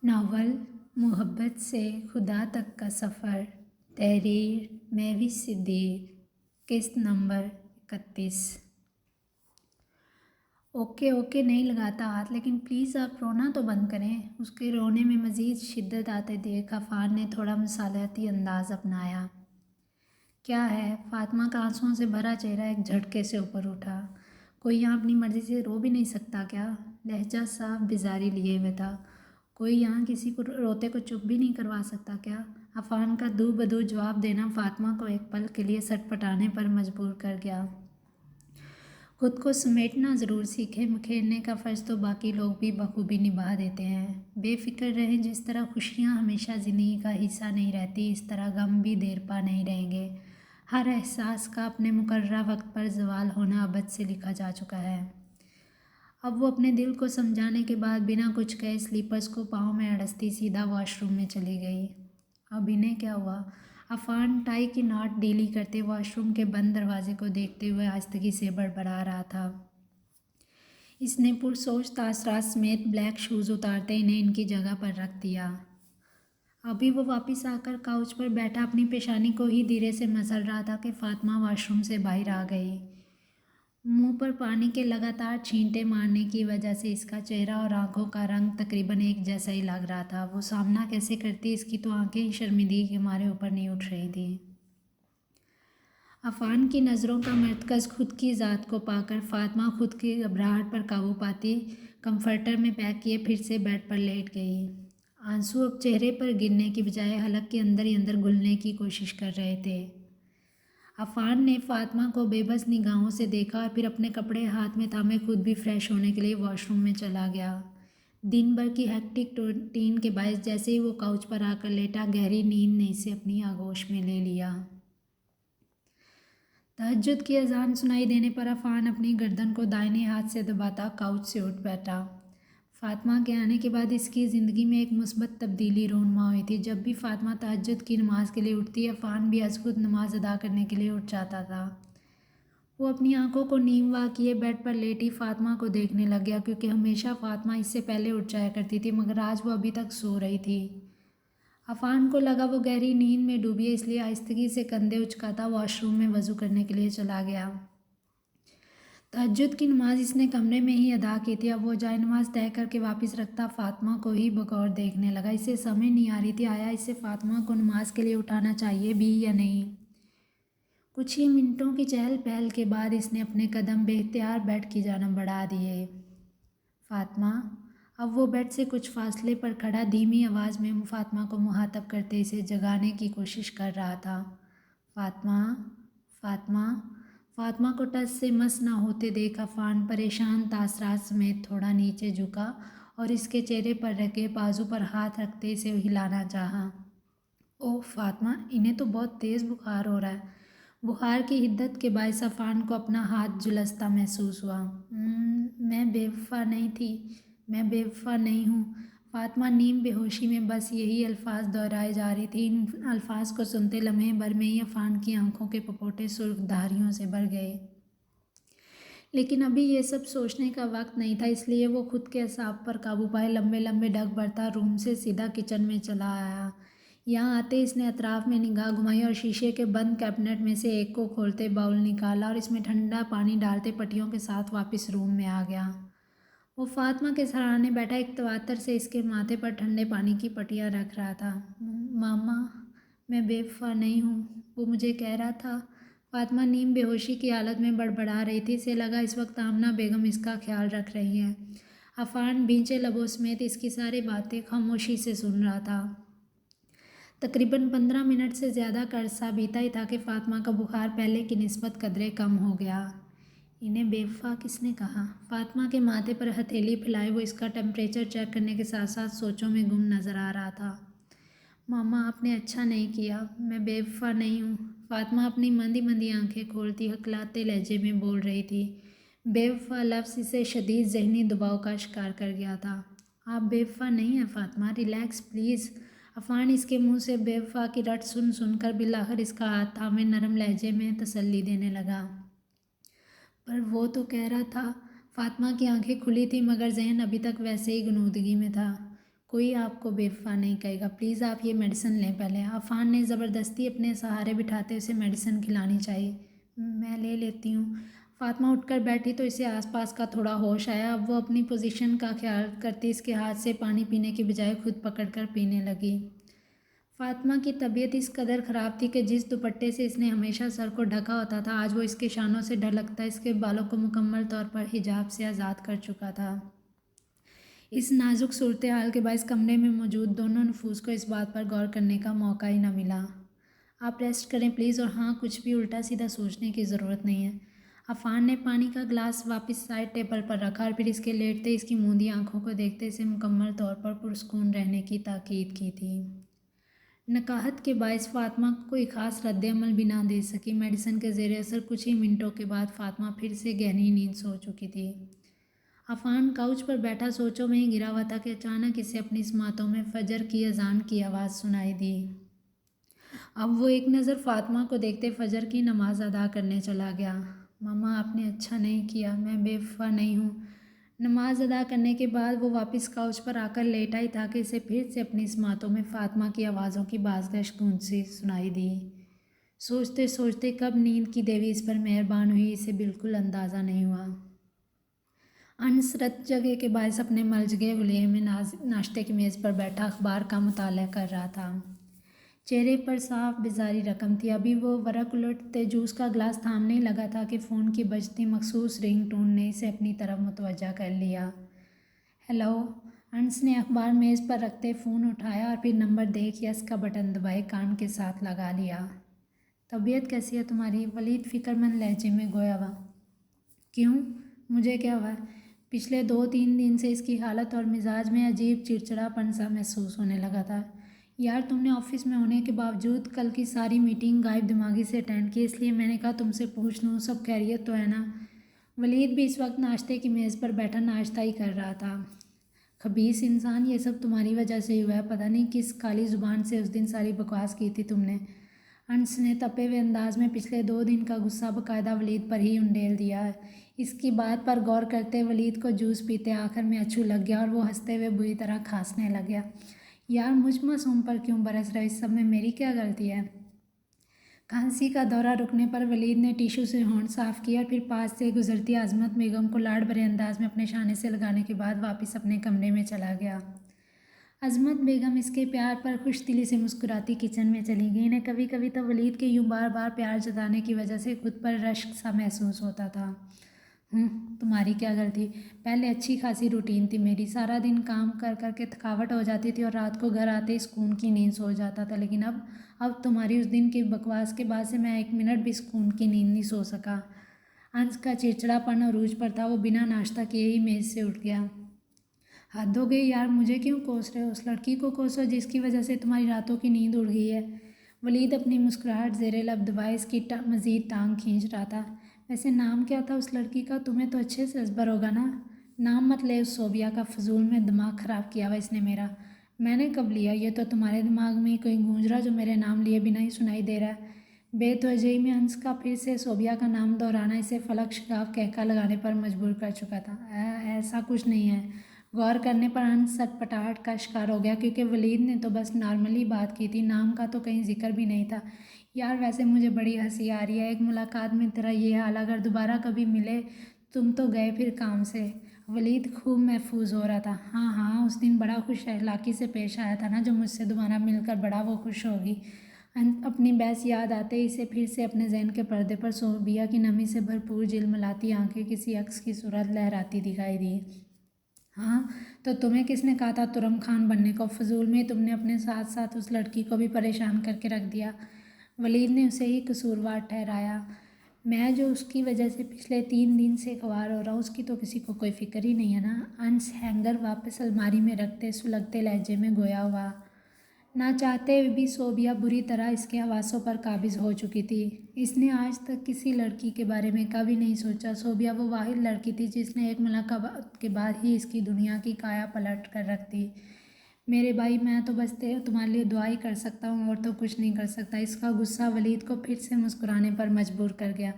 Novel मोहब्बत से खुदा तक का सफ़र। तहरीर महवी सिद्दीक। किस्त नंबर 31। ओके ओके नहीं लगाता हाथ, लेकिन प्लीज़ आप रोना तो बंद करें। उसके रोने में मज़ीद शिद्दत आते देख अफ़ान ने थोड़ा मसालती अंदाज़ अपनाया। क्या है? फातिमा का आंसुओं से भरा चेहरा एक झटके से ऊपर उठा। कोई यहाँ अपनी मर्ज़ी से रो भी नहीं सकता क्या? लहजा साफ बेजारी लिए हुए था। कोई यहाँ किसी को रोते को चुप भी नहीं करवा सकता क्या? अफ़ान का दू बदू जवाब देना फातिमा को एक पल के लिए सटपटाने पर मजबूर कर गया। खुद को समेटना ज़रूर सीखे, मुखेरने का फ़र्ज़ तो बाकी लोग भी बखूबी निभा देते हैं। बेफ़िक्र रहें। जिस तरह खुशियाँ हमेशा ज़िंदगी का हिस्सा नहीं रहती, इस तरह गम भी देर पा नहीं रहेंगे। हर एहसास का अपने मुकर्ररा वक्त पर ज़वाल होना अबद से लिखा जा चुका है। अब वो अपने दिल को समझाने के बाद बिना कुछ कहे स्लीपर्स को पाँव में अड़सती सीधा वॉशरूम में चली गई। अब इन्हें क्या हुआ? अफ़ान टाई की नॉट ढीली करते वॉशरूम के बंद दरवाजे को देखते हुए आहिस्तगी से बड़बड़ा रहा था। इसने पुरसोच तासरात समेत ब्लैक शूज़ उतारते इन्हें इनकी जगह पर रख दिया। अभी वो वापस आकर काउच पर बैठा अपनी पेशानी को ही धीरे से मसल रहा था कि फातिमा वॉशरूम से बाहर आ गई। मुंह पर पानी के लगातार छींटे मारने की वजह से इसका चेहरा और आंखों का रंग तकरीबन एक जैसा ही लग रहा था। वो सामना कैसे करती, इसकी तो आंखें ही शर्मिंदगी के मारे ऊपर नहीं उठ रही थी। अफ़ान की नज़रों का मरकज़ खुद की ज़ात को पाकर फातिमा खुद की घबराहट पर काबू पाती कंफर्टर में पैक किए फिर से बेड पर लेट गई। आंसू अब चेहरे पर गिरने की बजाय हलक के अंदर ही अंदर घुलने की कोशिश कर रहे थे। अफ़ान ने फातिमा को बेबस निगाहों से देखा और फिर अपने कपड़े हाथ में थामे खुद भी फ्रेश होने के लिए वॉशरूम में चला गया। दिन भर की हेक्टिक रूटीन के बायस जैसे ही वो काउच पर आकर लेटा, गहरी नींद ने इसे अपनी आगोश में ले लिया। तहज्जुद की अजान सुनाई देने पर अफ़ान अपनी गर्दन को दाहिने हाथ से दबाता काउच से उठ बैठा। फातिमा के आने के बाद इसकी ज़िंदगी में एक मुस्बत तब्दीली रूनुमा हुई थी। जब भी फातिमा तहज्जुद की नमाज के लिए उठती, अफ़ान भी अज़खुद नमाज अदा करने के लिए उठ जाता था। वो अपनी आंखों को नीम वा किए बेड पर लेटी फातिमा को देखने लग गया, क्योंकि हमेशा फातिमा इससे पहले उठ जाया करती थी, मगर आज वो अभी तक सो रही थी। अफ़ान को लगा वो गहरी नींद में डूबी है, इसलिए आहिस्तगी से कंधे उचकाता वॉशरूम में वज़ू करने के लिए चला गया। तहज्जुद की नमाज इसने कमरे में ही अदा की थी। अब वो जाए नमाज तय करके वापस रखता फातिमा को ही बगौर देखने लगा। इसे समझ नहीं आ रही थी आया इसे फातिमा को नमाज के लिए उठाना चाहिए भी या नहीं। कुछ ही मिनटों की चहल पहल के बाद इसने अपने कदम बेख्तियार बेड की जानिब बढ़ा दिए। फातिमा। अब वो बेड से कुछ फासले पर खड़ा धीमी आवाज़ में फातिमा को मुहातब करते इसे जगाने की कोशिश कर रहा था। फातिमा, फातिमा। फातिमा को टस से मस ना होते देख अफ़ान परेशान तासरात समेत थोड़ा नीचे झुका और इसके चेहरे पर रखे बाजू पर हाथ रखते इसे हिलाना चाहा। ओह फातिमा, इन्हें तो बहुत तेज़ बुखार हो रहा है। बुखार की हिद्दत के बायस अफ़ान को अपना हाथ झुलसता महसूस हुआ। मैं बेवफा नहीं थी, मैं बेवफा नहीं हूँ। फातिमा नीम बेहोशी में बस यही अल्फाज दोहराए जा रही थी। इन अल्फाज को सुनते लम्हे भर में ही अफ़ान की आंखों के पपोटे सुर्ख धारियों से भर गए। लेकिन अभी ये सब सोचने का वक्त नहीं था, इसलिए वो खुद के असाब पर काबू पाए लंबे लंबे ढक भरता रूम से सीधा किचन में चला आया। यहाँ आते इसने अतराफ में निगाह घुमाई और शीशे के बंद कैबिनेट में से एक को खोलते बाउल निकाला और इसमें ठंडा पानी डालते पट्टियों के साथ वापस रूम में आ गया। वो फातिमा के सराहने बैठा एक तवातर से इसके माथे पर ठंडे पानी की पट्टियाँ रख रहा था। मामा, मैं बेवफा नहीं हूँ, वो मुझे कह रहा था। फातिमा नीम बेहोशी की हालत में बड़बड़ा रही थी। इसे लगा इस वक्त आमना बेगम इसका ख्याल रख रही हैं। अफ़ान भींचे लबों समेत इसकी सारी बातें खामोशी से सुन रहा था। तकरीबन 15 मिनट से ज़्यादा का अरसा बीता ही था कि फातिमा का बुखार पहले की निस्बत कदरे कम हो गया। इन्हें बेवफा किसने कहा? फातिमा के माथे पर हथेली फैलाए वो इसका टेम्परेचर चेक करने के साथ साथ सोचों में गुम नज़र आ रहा था। मामा, आपने अच्छा नहीं किया, मैं बेवफा नहीं हूँ। फातिमा अपनी मंदी मंदी आंखें खोलती हकलाते लहजे में बोल रही थी। बेवफा लफ्ज़ इसे शदीद जहनी दबाव का शिकार कर गया था। आप बेवफा नहीं हैं फातिमा, रिलैक्स प्लीज़। अफ़ान इसके मुंह से बेवफा की रट सुन सुनकर बिलाखिर इसका हाथ थामे नरम लहजे में तसल्ली देने लगा। पर वो तो कह रहा था। फातिमा की आंखें खुली थी मगर जहन अभी तक वैसे ही गुनूदगी में था। कोई आपको बेवफा नहीं कहेगा, प्लीज़ आप ये मेडिसिन लें पहले। अफान ने ज़बरदस्ती अपने सहारे बिठाते उसे मेडिसिन खिलानी चाहिए। मैं ले लेती हूँ। फातिमा उठकर बैठी तो इसे आसपास का थोड़ा होश आया। अब वो अपनी पोजीशन का ख्याल करती इसके हाथ से पानी पीने की बजाय खुद पकड़कर पीने लगी। फातिमा की तबीयत इस कदर ख़राब थी कि जिस दुपट्टे से इसने हमेशा सर को ढका होता था आज वो इसके शानों से ढलकता इसके बालों को मुकम्मल तौर पर हिजाब से आज़ाद कर चुका था। इस नाजुक सूरत हाल के बायस कमरे में मौजूद दोनों नफूस को इस बात पर गौर करने का मौका ही न मिला। आप रेस्ट करें प्लीज़, और हाँ, कुछ भी उल्टा सीधा सोचने की ज़रूरत नहीं है। अफान ने पानी का ग्लास वापस साइड टेबल पर रखा और फिर इसके लेटते इसकी मूंदी आंखों को देखते इसे मुकम्मल तौर पर पुरस्कून रहने की ताकीद की थी। नकाहत के बायस फातिमा को कोई ख़ास रद्द-ए-अमल भी ना दे सकी। मेडिसिन के ज़ेर असर कुछ ही मिनटों के बाद फातिमा फिर से गहरी नींद सो चुकी थी। अफान काउच पर बैठा सोचों में ही गिरा हुआ था कि अचानक इसे अपनी समातों में फजर की अजान की आवाज़ सुनाई दी। अब वो एक नज़र फातिमा को देखते फजर की नमाज अदा करने चला गया। मामा, आपने अच्छा नहीं किया, मैं बेवफा नहीं हूँ। नमाज अदा करने के बाद वो वापस काउच पर आकर लेटा ही था कि इसे फिर से अपनी समातों में फातिमा की आवाज़ों की बाज़गश गूंज सी सुनाई दी। सोचते सोचते कब नींद की देवी इस पर मेहरबान हुई इसे बिल्कुल अंदाज़ा नहीं हुआ। अनसरत जगह के बायस अपने मलजगे वलीये में नाश्ते की मेज़ पर बैठा अखबार का मुताला कर रहा था। चेहरे पर साफ बेजारी रकम थी। अभी वो वरक उलटते जूस का ग्लास थामने लगा था कि फ़ोन की बजती मखसूस रिंग टोन ने इसे अपनी तरफ मुतवज्जा कर लिया। हेलो। अंस ने अखबार मेज़ पर रखते फ़ोन उठाया और फिर नंबर देख यस का बटन दबाए कान के साथ लगा लिया। तबीयत कैसी है तुम्हारी? वलीद फ़िक्रमंद लहजे में गोया हुआ। क्यों, मुझे क्या हुआ? पिछले 2-3 दिन से इसकी हालत और मिजाज में अजीब चिड़चिड़ापन सा महसूस होने लगा था। यार, तुमने ऑफिस में होने के बावजूद कल की सारी मीटिंग गायब दिमागी से अटेंड की, इसलिए मैंने कहा तुमसे पूछ लूँ सब खैरियत तो है ना। वलीद भी इस वक्त नाश्ते की मेज़ पर बैठा नाश्ता ही कर रहा था। खबीस इंसान, ये सब तुम्हारी वजह से ही हुआ है। पता नहीं किस काली ज़ुबान से उस दिन सारी बकवास की थी तुमने। अंस ने तपे हुए अंदाज में पिछले 2 दिन का गुस्सा बाकायदा वलीद पर ही उंडेल दिया। इसकी बात पर गौर करते वलीद को जूस पीते आखिर में अच्छू लग गया और वो हंसते हुए बुरी तरह खांसने लग गया। यार, मुझ मासूम पर क्यों बरस रहे? इस सब में मेरी क्या गलती है? खांसी का दौरा रुकने पर वलीद ने टिशू से होंठ साफ़ किया और फिर पास से गुजरती आज़मत बेगम को लाड़ भरे अंदाज में अपने शाने से लगाने के बाद वापस अपने कमरे में चला गया। अज़मत बेगम इसके प्यार पर खुश दिली से मुस्कुराती किचन में चली गई। इन्हें कभी कभी तो वलीद के यूँ बार बार प्यार जताने की वजह से खुद पर रश्क सा महसूस होता था। तुम्हारी क्या गलती? पहले अच्छी खासी रूटीन थी मेरी, सारा दिन काम कर कर के थकावट हो जाती थी और रात को घर आते ही सुकून की नींद सो जाता था। लेकिन अब तुम्हारी उस दिन की बकवास के बाद से मैं 1 मिनट भी सुकून की नींद नहीं सो सका। अंश का चिड़चिड़ापन अरूज पर था। वो बिना नाश्ता किए ही मेज़ से उठ गया। हद हो गई यार, मुझे क्यों कोस रहे हो? उस लड़की को कोसो जिसकी वजह से तुम्हारी रातों की नींद उड़ गई है। वलीद अपनी मुस्कुराहट ज़ेरे लब दबाए इसकी मज़ीद टांग खींच रहा था। वैसे नाम क्या था उस लड़की का? तुम्हें तो अच्छे से अजबर होगा ना। नाम मत ले उस सोबिया का, फजूल में दिमाग ख़राब किया हुआ इसने मेरा। मैंने कब लिया? ये तो तुम्हारे दिमाग में कोई गूंज रहा जो मेरे नाम लिए बिना ही सुनाई दे रहा है। बेतवजही में अंश का फिर से सोबिया का नाम दोहराना इसे फलक शिकाफ कहका लगाने पर मजबूर कर चुका था। ऐसा कुछ नहीं है। गौर करने पर अंश सटपटाहट का शिकार हो गया क्योंकि वलीद ने तो बस नॉर्मली बात की थी, नाम का तो कहीं जिक्र भी नहीं था। यार, वैसे मुझे बड़ी हंसी आ रही है। एक मुलाकात में तेरा ये हाल, अगर दोबारा कभी मिले। तुम तो गए फिर काम से। वलीद खूब महफूज हो रहा था। हाँ हाँ, उस दिन बड़ा खुश अखलाकी से पेश आया था ना, जो मुझसे दोबारा मिलकर बड़ा वो खुश होगी। अपनी बहस याद आते ही इसे फिर से अपने जहन के पर्दे पर सोबिया की नमी से भरपूर झिलमिलाती आंखें किसी अक्स की सूरत लहराती दिखाई दी। हाँ, तो तुम्हें किसने कहा था तुरम खान बनने को? फजूल में तुमने अपने साथ साथ उस लड़की को भी परेशान करके रख दिया। वलीद ने उसे ही कसूरवार ठहराया। मैं जो उसकी वजह से पिछले 3 दिन से ख्वार हो रहा हूँ उसकी तो किसी को कोई फिक्र ही नहीं है ना। अंश हैंगर वापस अलमारी में रखते सुलगते लहजे में गोया हुआ। ना चाहते हुए भी सोबिया बुरी तरह इसके हवासों पर काबिज हो चुकी थी। इसने आज तक किसी लड़की के बारे में कभी नहीं सोचा। सोबिया वो वाहिद लड़की थी जिसने एक मुलाकात के बाद ही इसकी दुनिया की काया पलट कर रख दी। मेरे भाई, मैं तो बस तुम्हारे लिए दुआ ही कर सकता हूँ और तो कुछ नहीं कर सकता। इसका गुस्सा वलीद को फिर से मुस्कुराने पर मजबूर कर गया।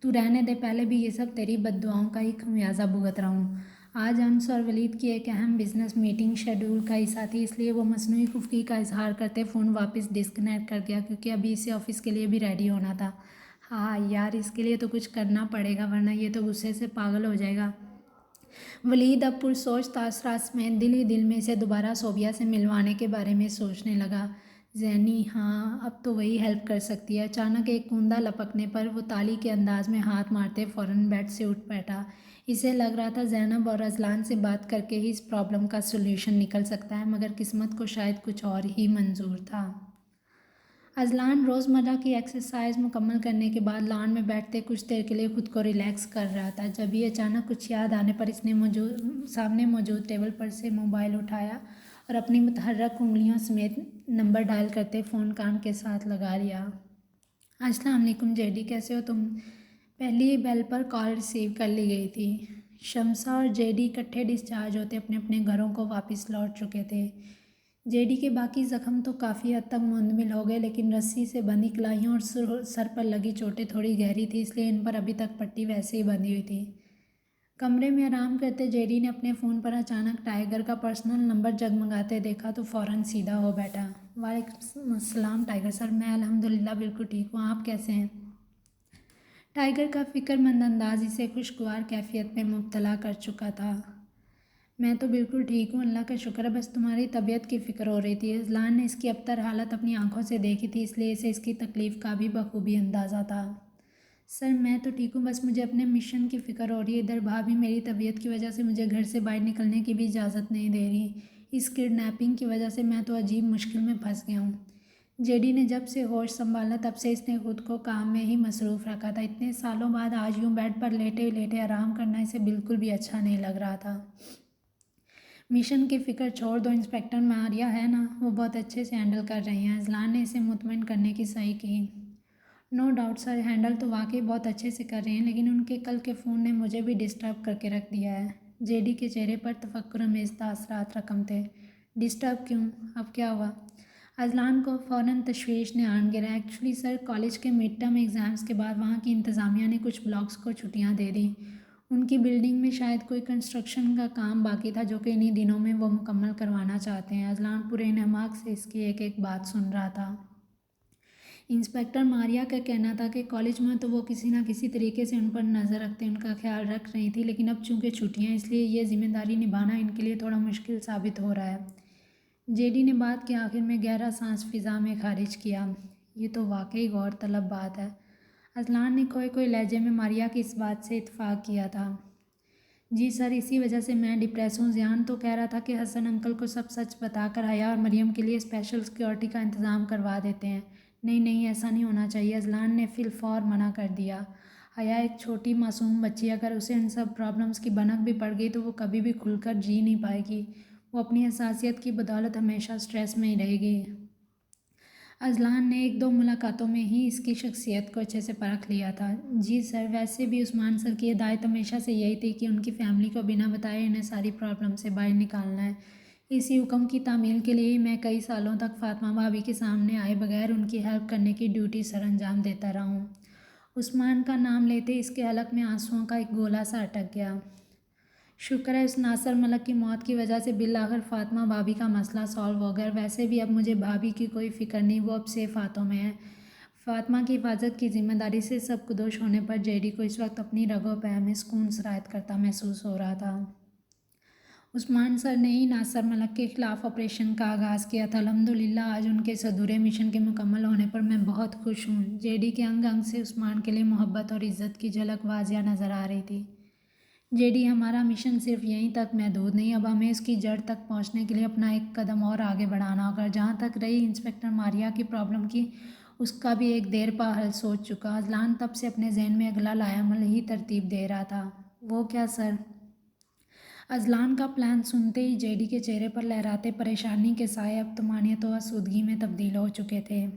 तू रहने दे, पहले भी ये सब तेरी बद्दुआओं का ही खमियाजा भुगत रहा हूँ। آج انس اور ولید کی ایک اہم بزنس میٹنگ شیڈول کا حصہ تھی، اس لیے وہ مصنوعی خفگی کا اظہار کرتے فون واپس ڈسکنیکٹ کر دیا کیونکہ ابھی اسے آفس کے لیے بھی ریڈی ہونا تھا۔ ہاں یار، اس کے لیے تو کچھ کرنا پڑے گا ورنہ یہ تو غصے سے پاگل ہو جائے گا۔ ولید اب پرسوچ تاثرات سمیت دل ہی دل میں اسے دوبارہ صوبیہ سے ملوانے کے بارے میں سوچنے لگا۔ زینی ہاں، اب تو وہی ہیلپ کر سکتی ہے۔ اچانک ایک کوندا لپکنے پر وہ تالی کے انداز میں ہاتھ مارتے فوراً بیڈ سے اٹھ بیٹھا۔ اسے لگ رہا تھا زینب اور اذلان سے بات کر کے ہی اس پرابلم کا سولوشن نکل سکتا ہے، مگر قسمت کو شاید کچھ اور ہی منظور تھا۔ اذلان روزمرہ کی ایکسرسائز مکمل کرنے کے بعد لان میں بیٹھتے کچھ دیر کے لیے خود کو ریلیکس کر رہا تھا، جب ہی اچانک کچھ یاد آنے پر اس نے سامنے موجود ٹیبل پر سے موبائل اٹھایا اور اپنی متحرک انگلیوں سمیت نمبر ڈائل کرتے فون کان کے ساتھ لگا لیا۔ السلام علیکم جیڈی، کیسے ہو تم؟ پہلی بیل پر کال ریسیو کر لی گئی تھی۔ شمسا اور جیڈی اکٹھے ڈسچارج ہوتے اپنے اپنے گھروں کو واپس لوٹ چکے تھے۔ جیڈی کے باقی زخم تو کافی حد تک منمل ہو گئے، لیکن رسی سے بندھی کلائیوں اور سر پر لگی چوٹیں تھوڑی گہری تھی، اس لیے ان پر ابھی تک پٹی ویسے ہی بندھی ہوئی تھی۔ کمرے میں آرام کرتے جیڈی نے اپنے فون پر اچانک ٹائیگر کا پرسنل نمبر جگمگاتے دیکھا تو فوراً سیدھا ہو بیٹھا۔ وعلیکم السلام ٹائیگر سر، میں الحمدللہ بالکل ٹھیک ہوں، آپ کیسے ہیں؟ ٹائیگر کا فکر مند انداز اسے خوشگوار کیفیت میں مبتلا کر چکا تھا۔ میں تو بالکل ٹھیک ہوں، اللہ کا شکر ہے، بس تمہاری طبیعت کی فکر ہو رہی تھی۔ اذلان نے اس کی ابتر حالت اپنی آنکھوں سے دیکھی تھی، اس لیے اسے اس کی تکلیف کا بھی بخوبی اندازہ تھا۔ سر میں تو ٹھیک ہوں، بس مجھے اپنے مشن کی فکر ہو رہی ہے۔ ادھر بھابھی میری طبیعت کی وجہ سے مجھے گھر سے باہر نکلنے کی بھی اجازت نہیں دے رہی۔ اس کڈنیپنگ کی وجہ سے میں تو عجیب مشکل میں پھنس گیا ہوں۔ جیڈی نے جب سے ہوش سنبھالا تب سے اس نے خود کو کام میں ہی مصروف رکھا تھا۔ اتنے سالوں بعد آج یوں بیڈ پر لیٹے لیٹے آرام کرنا اسے بالکل بھی اچھا نہیں لگ رہا تھا۔ مشن کی فکر چھوڑ دو، انسپکٹر ماریہ ہے نا، وہ بہت اچھے سے ہینڈل کر رہی ہیں۔ اذلان نے اسے مطمئن کرنے کی صحیح کی۔ نو ڈاؤٹ سر، ہینڈل تو واقعی بہت اچھے سے کر رہے ہیں، لیکن ان کے کل کے فون نے مجھے بھی ڈسٹرب کر کے رکھ دیا ہے۔ جیڈی کے چہرے پر تفکر آمیز تاثرات رقم تھے۔ ڈسٹرب کیوں؟ اب کیا ہوا؟ اذلان کو فوراً تشویش نے آن گرا۔ ایکچولی سر، کالج کے مڈ ٹرم ایگزامز کے بعد وہاں کی انتظامیہ نے کچھ بلاکس کو چھٹیاں دے دیں۔ ان کی بلڈنگ میں شاید کوئی کنسٹرکشن کا کام باقی تھا جو کہ انہی دنوں میں وہ مکمل کروانا چاہتے ہیں۔ اذلان پورے انہماک سے اس کی ایک ایک بات سن رہا تھا۔ انسپکٹر ماریہ کا کہنا تھا کہ کالج میں تو وہ کسی نہ کسی طریقے سے ان پر نظر رکھتے ان کا خیال رکھ رہی تھی، لیکن اب چونکہ چھٹیاں، اس لیے یہ ذمہ داری نبھانا ان کے لیے تھوڑا مشکل ثابت ہو رہا ہے۔ جیڈی نے بات کے آخر میں گہرا سانس فضا میں خارج کیا۔ یہ تو واقعی غور طلب بات ہے۔ اذلان نے کوئی لہجے میں ماریہ کی اس بات سے اتفاق کیا تھا۔ جی سر، اسی وجہ سے میں ڈپریس ہوں۔ ذیان تو کہہ رہا تھا کہ حسن انکل کو سب سچ بتا کر حیا اور مریم کے لیے اسپیشل سیکورٹی کا انتظام کروا دیتے ہیں۔ نہیں، ایسا نہیں ہونا چاہیے، اذلان نے فی الفور منع کر دیا۔ حیا ایک چھوٹی معصوم بچی ہے، اگر اسے ان سب پرابلمس کی بھنک بھی پڑ گئی تو وہ کبھی بھی کھل کر جی نہیں پائے گی۔ وہ اپنی حساسیت کی بدولت ہمیشہ سٹریس میں ہی رہے گی۔ اذلان نے ایک دو ملاقاتوں میں ہی اس کی شخصیت کو اچھے سے پرکھ لیا تھا۔ جی سر، ویسے بھی عثمان سر کی ہدایت ہمیشہ سے یہی تھی کہ ان کی فیملی کو بنا بتائے انہیں ساری پرابلم سے باہر نکالنا ہے۔ اسی حکم کی تعمیل کے لیے ہی میں کئی سالوں تک فاطمہ بھابھی کے سامنے آئے بغیر ان کی ہیلپ کرنے کی ڈیوٹی سر انجام دیتا رہا ہوں۔ عثمان کا نام لیتے اس کے حلق میں آنسوؤں کا ایک گولا سا اٹک گیا۔ شکر ہے اس ناصر ملک کی موت کی وجہ سے بالآخر فاطمہ بھابھی کا مسئلہ سالو ہو گیا، ویسے بھی اب مجھے بھابھی کی کوئی فکر نہیں، وہ اب سیف ہاتھوں میں ہے۔ فاطمہ کی حفاظت کی ذمہ داری سے سب کدوش ہونے پر جیڈی کو اس وقت اپنی رگوں پہ میں سکون سرایت کرتا محسوس ہو رہا تھا۔ عثمان سر نے ہی ناصر ملک کے خلاف آپریشن کا آغاز کیا تھا۔ الحمدللہ آج ان کے اس ادھورے مشن کے مکمل ہونے پر میں بہت خوش ہوں۔ جیڈی کے انگ انگ سے عثمان کے لیے محبت اور عزت کی جھلک واضح نظر آ رہی تھی۔ جیڈی، ہمارا مشن صرف یہیں تک محدود نہیں، اب ہمیں اس کی جڑ تک پہنچنے کے لیے اپنا ایک قدم اور آگے بڑھانا ہوگا۔ جہاں تک رہی انسپکٹر ماریہ کی پرابلم کی، اس کا بھی ایک دیر پا حل سوچ چکا۔ اذلان تب سے اپنے ذہن میں اگلا لائحہ ہی ترتیب دے رہا تھا۔ وہ کیا سر؟ اذلان کا پلان سنتے ہی جیڈی کے چہرے پر لہراتے پریشانی کے سائے اب طمانینت و آسودگی میں تبدیل ہو چکے تھے۔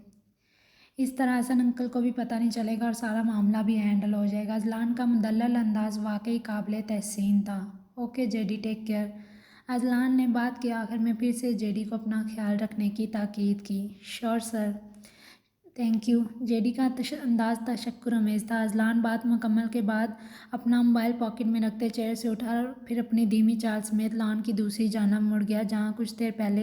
اس طرح حسن انکل کو بھی پتہ نہیں چلے گا اور سارا معاملہ بھی ہینڈل ہو جائے گا۔ اذلان کا مدلل انداز واقعی قابل تحسین تھا۔ Okay JD, take care. Azlan نے بات کے آخر میں پھر سے جیڈی کو اپنا خیال رکھنے کی تاکید کی۔ شور سر۔ Thank you. जेडी का अंदाज तशक्कुर अमेज था। अजलान बात मुकम्मल के बाद अपना मोबाइल पॉकेट में रखते चेयर से उठा और फिर अपनी धीमी चाल समेत लॉन की दूसरी जानब मुड़ गया, जहाँ कुछ देर पहले